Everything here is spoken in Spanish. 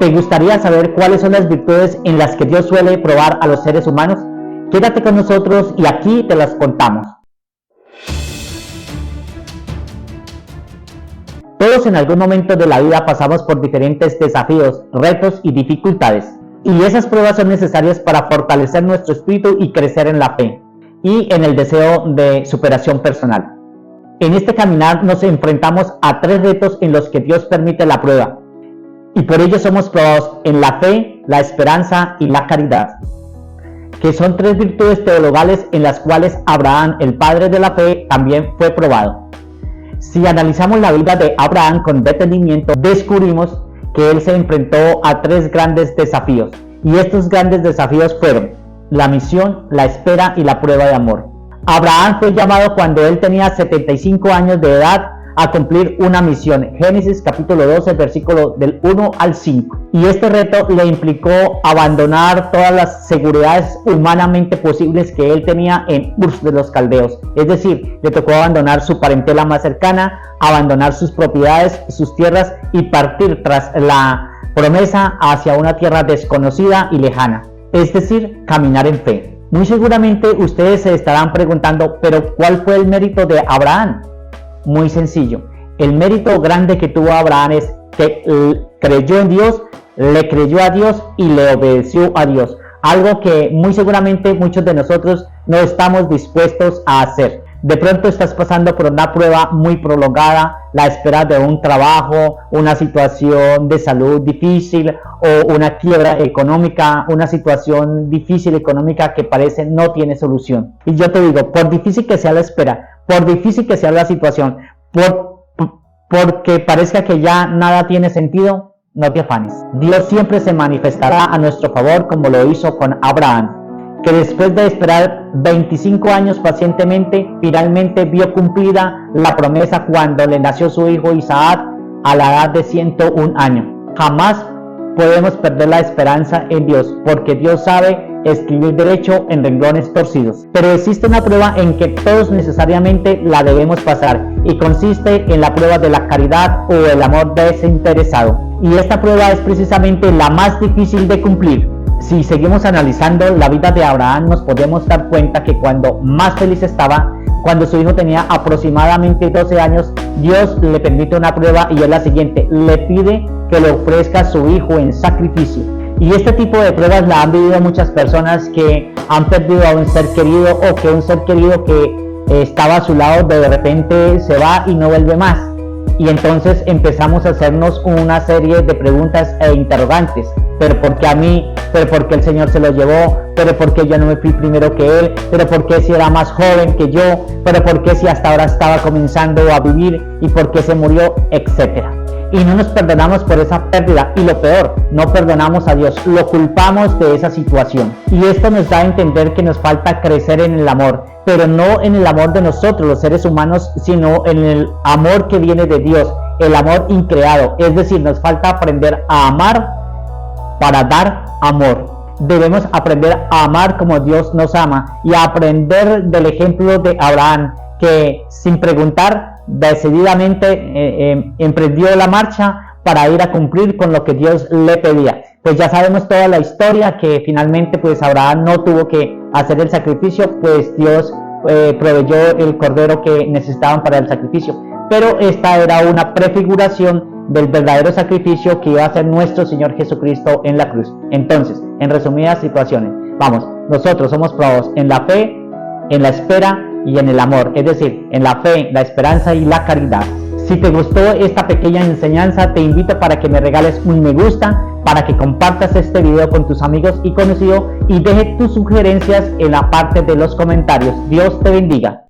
¿Te gustaría saber cuáles son las virtudes en las que Dios suele probar a los seres humanos? Quédate con nosotros y aquí te las contamos. Todos en algún momento de la vida pasamos por diferentes desafíos, retos y dificultades. Y esas pruebas son necesarias para fortalecer nuestro espíritu y crecer en la fe y en el deseo de superación personal. En este caminar nos enfrentamos a 3 retos en los que Dios permite la prueba. Y por ello somos probados en la fe, la esperanza y la caridad, que son 3 virtudes teologales en las cuales Abraham, el padre de la fe, también fue probado. Si analizamos la vida de Abraham con detenimiento, descubrimos que él se enfrentó a 3 grandes desafíos, y estos grandes desafíos fueron la misión, la espera y la prueba de amor. Abraham fue llamado cuando él tenía 75 años de edad a cumplir una misión. Génesis capítulo 12, versículo del 1 al 5. Y este reto le implicó abandonar todas las seguridades humanamente posibles que él tenía en Ur de los Caldeos. Es decir, le tocó abandonar su parentela más cercana, abandonar sus propiedades, sus tierras y partir tras la promesa hacia una tierra desconocida y lejana. Es decir, caminar en fe. Muy seguramente ustedes se estarán preguntando, ¿pero cuál fue el mérito de Abraham? Muy sencillo. El mérito grande que tuvo Abraham es que creyó en Dios, le creyó a Dios y le obedeció a Dios. Algo que muy seguramente muchos de nosotros no estamos dispuestos a hacer. De pronto estás pasando por una prueba muy prolongada, la espera de un trabajo, una situación de salud difícil o una quiebra económica, una situación difícil económica que parece no tiene solución. Y yo te digo, por difícil que sea la espera, por difícil que sea la situación, porque parezca que ya nada tiene sentido, no te afanes. Dios siempre se manifestará a nuestro favor como lo hizo con Abraham, que después de esperar 25 años pacientemente, finalmente vio cumplida la promesa cuando le nació su hijo Isaac a la edad de 101 años. Jamás podemos perder la esperanza en Dios, porque Dios sabe escribir derecho en renglones torcidos. Pero existe una prueba en que todos necesariamente la debemos pasar, y consiste en la prueba de la caridad o el amor desinteresado. Y esta prueba es precisamente la más difícil de cumplir. Si seguimos analizando la vida de Abraham, nos podemos dar cuenta que cuando más feliz estaba, cuando su hijo tenía aproximadamente 12 años, Dios le permite una prueba y es la siguiente: le pide que le ofrezca a su hijo en sacrificio. Y este tipo de pruebas la han vivido muchas personas que han perdido a un ser querido, o que un ser querido que estaba a su lado de repente se va y no vuelve más. Y entonces empezamos a hacernos una serie de preguntas e interrogantes. ¿Pero por qué a mí? ¿Pero por qué el Señor se lo llevó? ¿Pero por qué yo no me fui primero que Él? ¿Pero por qué si era más joven que yo? ¿Pero por qué si hasta ahora estaba comenzando a vivir? ¿Y por qué se murió? Etcétera. Y no nos perdonamos por esa pérdida, y lo peor, no perdonamos a Dios, lo culpamos de esa situación. Y esto nos da a entender que nos falta crecer en el amor, pero no en el amor de nosotros los seres humanos, sino en el amor que viene de Dios, el amor increado. Es decir, nos falta aprender a amar para dar amor. Debemos aprender a amar como Dios nos ama, y a aprender del ejemplo de Abraham, que sin preguntar decididamente emprendió la marcha para ir a cumplir con lo que Dios le pedía. Pues ya sabemos toda la historia, que finalmente pues Abraham no tuvo que hacer el sacrificio, pues Dios proveyó el cordero que necesitaban para el sacrificio. Pero esta era una prefiguración del verdadero sacrificio que iba a hacer nuestro Señor Jesucristo en la cruz. Entonces, en resumidas situaciones, vamos, nosotros somos probados en la fe, en la espera y en el amor, es decir, en la fe, la esperanza y la caridad. Si te gustó esta pequeña enseñanza, te invito para que me regales un me gusta, para que compartas este video con tus amigos y conocidos, y deje tus sugerencias en la parte de los comentarios. Dios te bendiga.